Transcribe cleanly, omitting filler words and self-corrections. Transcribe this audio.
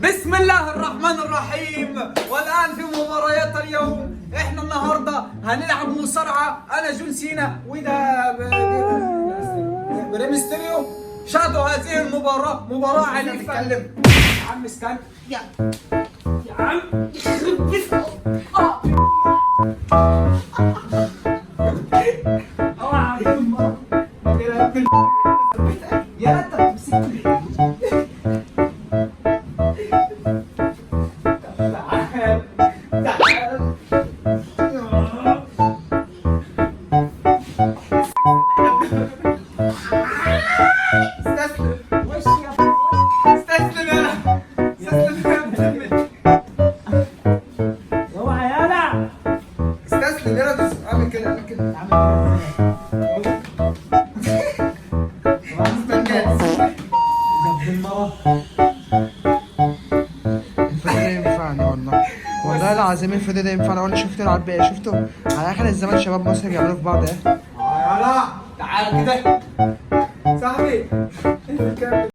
بسم الله الرحمن الرحيم. والآن في مباريات اليوم احنا النهارده هنلعب مصارعة. انا جون سينا وده بريمستيريو. شاهدوا هذه المباراة، مباراة عنيفة. يا عم اسكت يا عم يخرب بيتك. يا انت بتمسكني. استسلم وش يا استسلم يا استسلم يا محمد. اوعى يالا. استسلم يا رجل. اعمل كده اعمل كده الفيديو ده ينفعني والله العظيم الفيديو ده ينفعني. وانا شفت العربية شفتوا على اخر الزمن شباب مصر بيعملوا في بعض ايه. يلا تعال كده صاحبي.